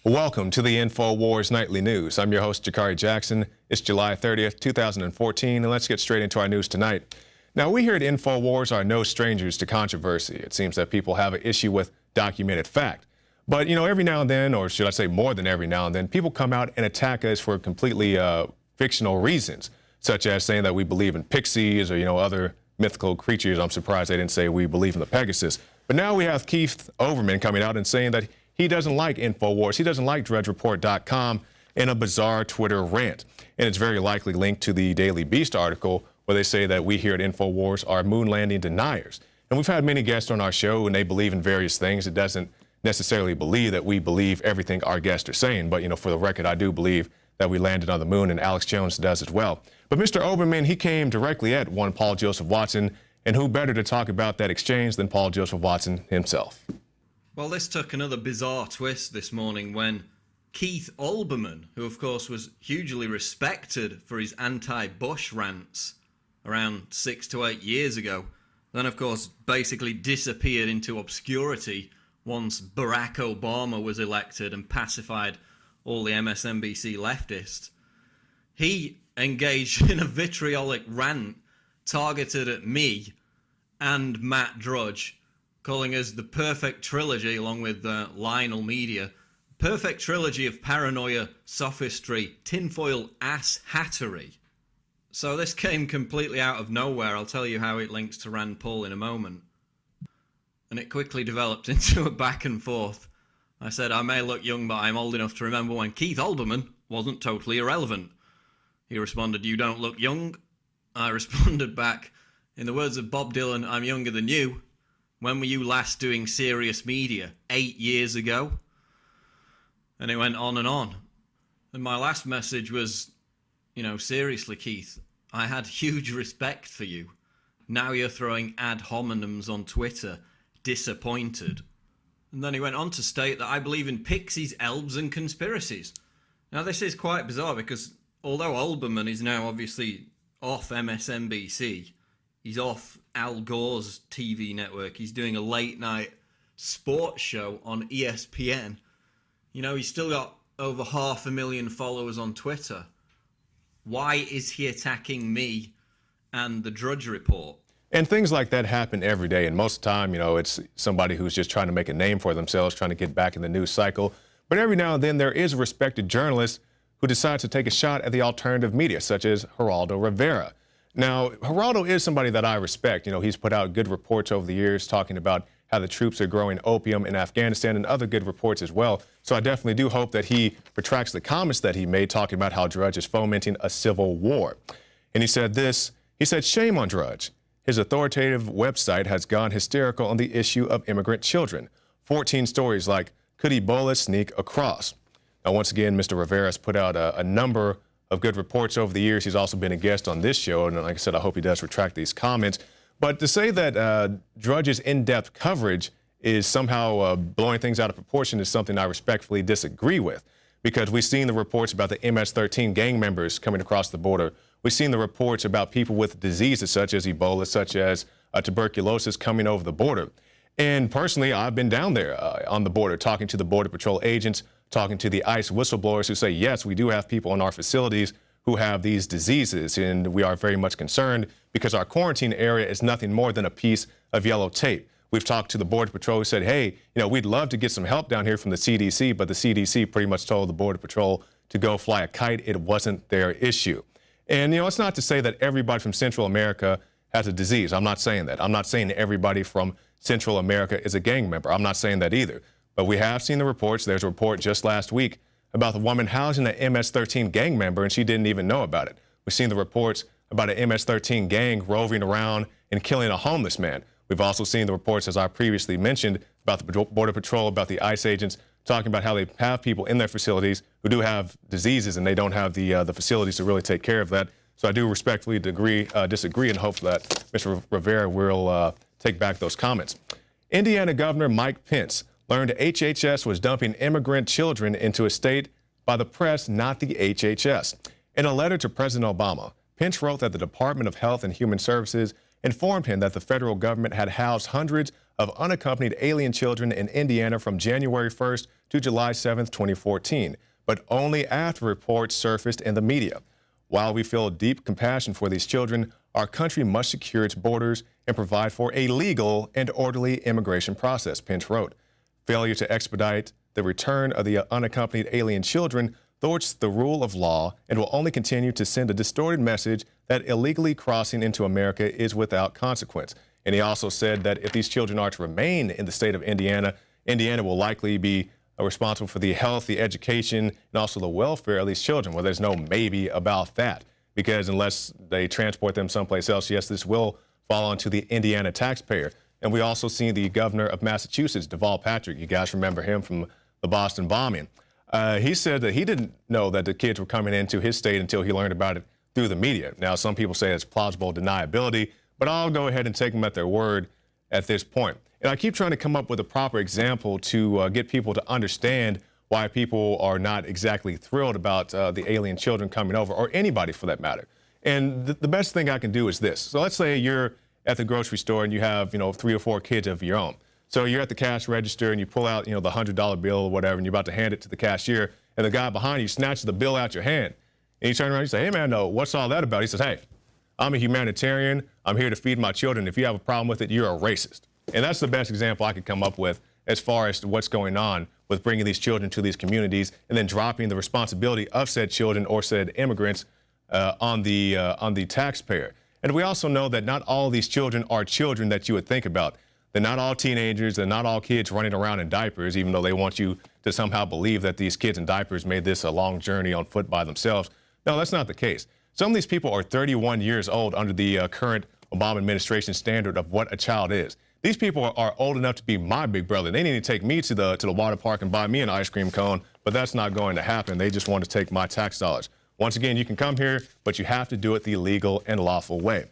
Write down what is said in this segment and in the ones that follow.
Welcome to the InfoWars Nightly News. I'm your host, Jakari Jackson. It's July 30th, 2014, and let's get straight into our news tonight. Now, we here at InfoWars are no strangers to controversy. It seems that people have an issue with documented fact. But, every now and then, or should I say more than every now and then, people come out and attack us for completely fictional reasons, such as saying that we believe in pixies or, other mythical creatures. I'm surprised they didn't say we believe in the Pegasus. But now we have Keith Olbermann coming out and saying that he doesn't like InfoWars. He doesn't like DrudgeReport.com in a bizarre Twitter rant. And it's very likely linked to the Daily Beast article where they say that we here at InfoWars are moon landing deniers. And we've had many guests on our show and they believe in various things. It doesn't necessarily believe that we believe everything our guests are saying. But, for the record, I do believe that we landed on the moon, and Alex Jones does as well. But Mr. Olbermann, he came directly at one Paul Joseph Watson. And who better to talk about that exchange than Paul Joseph Watson himself? Well, this took another bizarre twist this morning when Keith Olbermann, who of course was hugely respected for his anti-Bush rants around 6 to 8 years ago, then of course basically disappeared into obscurity once Barack Obama was elected and pacified all the MSNBC leftists. He engaged in a vitriolic rant targeted at me and Matt Drudge, calling us the perfect trilogy, along with Lionel Media, perfect trilogy of paranoia, sophistry, tinfoil ass hattery. So this came completely out of nowhere. I'll tell you how it links to Rand Paul in a moment. And it quickly developed into a back and forth. I said, I may look young, but I'm old enough to remember when Keith Olbermann wasn't totally irrelevant. He responded, you don't look young. I responded back, in the words of Bob Dylan, I'm younger than you. When were you last doing serious media? 8 years ago? And it went on and on. And my last message was, seriously, Keith, I had huge respect for you. Now you're throwing ad hominems on Twitter. Disappointed. And then he went on to state that I believe in pixies, elves, and conspiracies. Now, this is quite bizarre because although Olbermann is now obviously off MSNBC, he's off Al Gore's TV network. He's doing a late-night sports show on ESPN. He's still got over 500,000 followers on Twitter. Why is he attacking me and the Drudge Report? And things like that happen every day. And most of the time, it's somebody who's just trying to make a name for themselves, trying to get back in the news cycle. But every now and then, there is a respected journalist who decides to take a shot at the alternative media, such as Geraldo Rivera. Now, Geraldo is somebody that I respect. He's put out good reports over the years talking about how the troops are growing opium in Afghanistan and other good reports as well. So I definitely do hope that he retracts the comments that he made talking about how Drudge is fomenting a civil war. And he said this, he said, shame on Drudge. His authoritative website has gone hysterical on the issue of immigrant children. 14 stories like, could Ebola sneak across? Now, once again, Mr. Rivera has put out a number of good reports over the years. He's also been a guest on this show, and like I said, I hope he does retract these comments. But to say that Drudge's in-depth coverage is somehow blowing things out of proportion is something I respectfully disagree with, because we've seen the reports about the MS-13 gang members coming across the border. We've seen the reports about people with diseases such as Ebola, such as tuberculosis coming over the border. And personally, I've been down there on the border, talking to the Border Patrol agents, talking to the ICE whistleblowers who say, yes, we do have people in our facilities who have these diseases, and we are very much concerned because our quarantine area is nothing more than a piece of yellow tape. We've talked to the Border Patrol who said, hey, we'd love to get some help down here from the CDC, but the CDC pretty much told the Border Patrol to go fly a kite. It wasn't their issue. And, it's not to say that everybody from Central America has a disease. I'm not saying that. I'm not saying everybody from Central America is a gang member. I'm not saying that either. But we have seen the reports. There's a report just last week about the woman housing an MS-13 gang member, and she didn't even know about it. We've seen the reports about an MS-13 gang roving around and killing a homeless man. We've also seen the reports, as I previously mentioned, about the Border Patrol, about the ICE agents, talking about how they have people in their facilities who do have diseases and they don't have the facilities to really take care of that. So I do respectfully disagree and hope that Mr. Rivera will take back those comments. Indiana Governor Mike Pence learned HHS was dumping immigrant children into a state by the press, not the HHS. In a letter to President Obama, Pence wrote that the Department of Health and Human Services informed him that the federal government had housed hundreds of unaccompanied alien children in Indiana from January 1st to July 7, 2014, but only after reports surfaced in the media. While we feel deep compassion for these children, our country must secure its borders and provide for a legal and orderly immigration process, Pence wrote. Failure to expedite the return of the unaccompanied alien children thwarts the rule of law and will only continue to send a distorted message that illegally crossing into America is without consequence. And he also said that if these children are to remain in the state of Indiana, Indiana will likely be responsible for the health, the education, and also the welfare of these children. Well, there's no maybe about that, because unless they transport them someplace else, yes, this will fall onto the Indiana taxpayer. And we also see the governor of Massachusetts, Deval Patrick. You guys remember him from the Boston bombing. He said that he didn't know that the kids were coming into his state until he learned about it through the media. Now, some people say it's plausible deniability, but I'll go ahead and take them at their word at this point. And I keep trying to come up with a proper example to get people to understand why people are not exactly thrilled about the alien children coming over, or anybody for that matter. And the best thing I can do is this. So let's say you're at the grocery store and you have, 3 or 4 kids of your own. So you're at the cash register and you pull out, the $100 bill or whatever, and you're about to hand it to the cashier, and the guy behind you snatches the bill out your hand. And you turn around and you say, "Hey man, no, what's all that about?" He says, "Hey, I'm a humanitarian. I'm here to feed my children. If you have a problem with it, you're a racist." And that's the best example I could come up with as far as what's going on with bringing these children to these communities and then dropping the responsibility of said children or said immigrants on the taxpayer. And we also know that not all of these children are children that you would think about. They're not all teenagers. They're not all kids running around in diapers, even though they want you to somehow believe that these kids in diapers made this a long journey on foot by themselves. No, that's not the case. Some of these people are 31 years old under the current Obama administration standard of what a child is. These people are old enough to be my big brother. They need to take me to the water park and buy me an ice cream cone, but that's not going to happen. They just want to take my tax dollars. Once again, you can come here, but you have to do it the legal and lawful way.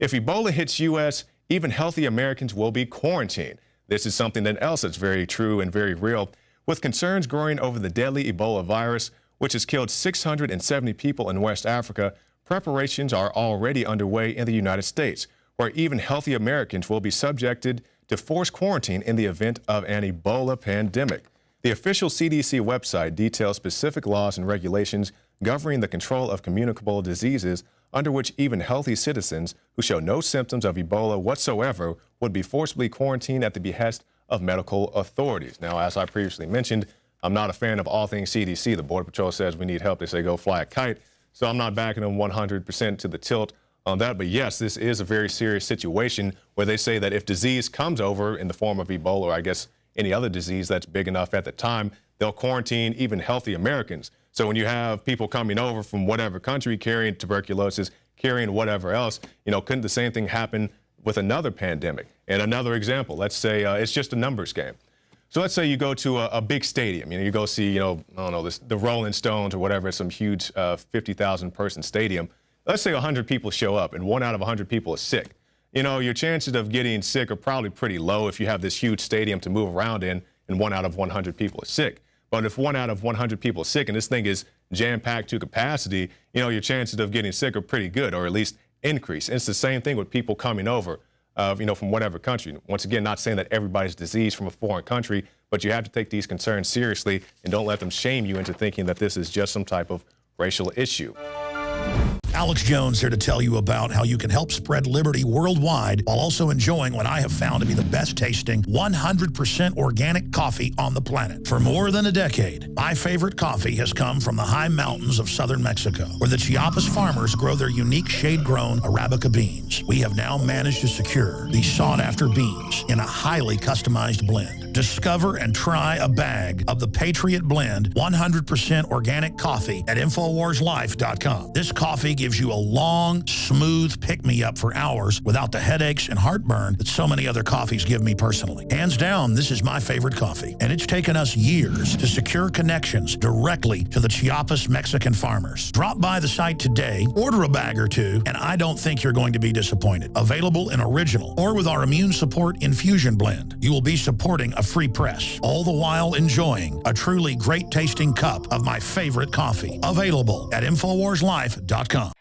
If Ebola hits U.S., even healthy Americans will be quarantined. This is something else that's very true and very real. With concerns growing over the deadly Ebola virus, which has killed 670 people in West Africa, preparations are already underway in the United States, where even healthy Americans will be subjected to forced quarantine in the event of an Ebola pandemic. The official CDC website details specific laws and regulations governing the control of communicable diseases, under which even healthy citizens who show no symptoms of Ebola whatsoever would be forcibly quarantined at the behest of medical authorities. Now, as I previously mentioned, I'm not a fan of all things CDC. The Border Patrol says we need help. They say go fly a kite. So I'm not backing them 100% to the tilt on that. But yes, this is a very serious situation where they say that if disease comes over in the form of Ebola, or I guess any other disease that's big enough at the time, they'll quarantine even healthy Americans. So when you have people coming over from whatever country carrying tuberculosis, carrying whatever else, couldn't the same thing happen with another pandemic? And another example, let's say it's just a numbers game. So let's say you go to a big stadium, you go see, I don't know, the Rolling Stones or whatever, some huge 50,000 person stadium. Let's say 100 people show up and 1 out of 100 people is sick. Your chances of getting sick are probably pretty low if you have this huge stadium to move around in and 1 out of 100 people is sick. But if 1 out of 100 people is sick and this thing is jam-packed to capacity, your chances of getting sick are pretty good, or at least increase. And it's the same thing with people coming over, from whatever country. Once again, not saying that everybody's diseased from a foreign country, but you have to take these concerns seriously and don't let them shame you into thinking that this is just some type of racial issue. Alex Jones here to tell you about how you can help spread liberty worldwide while also enjoying what I have found to be the best tasting 100% organic coffee on the planet. For more than a decade, my favorite coffee has come from the high mountains of southern Mexico, where the Chiapas farmers grow their unique shade-grown Arabica beans. We have now managed to secure these sought-after beans in a highly customized blend. Discover and try a bag of the Patriot Blend 100% organic coffee at InfoWarsLife.com. This coffee gives you a long, smooth pick-me-up for hours without the headaches and heartburn that so many other coffees give me personally. Hands down, this is my favorite coffee, and it's taken us years to secure connections directly to the Chiapas Mexican farmers. Drop by the site today, order a bag or two, and I don't think you're going to be disappointed. Available in original or with our immune support infusion blend. You will be supporting a free press, all the while enjoying a truly great tasting cup of my favorite coffee. Available at InfoWarsLife.com.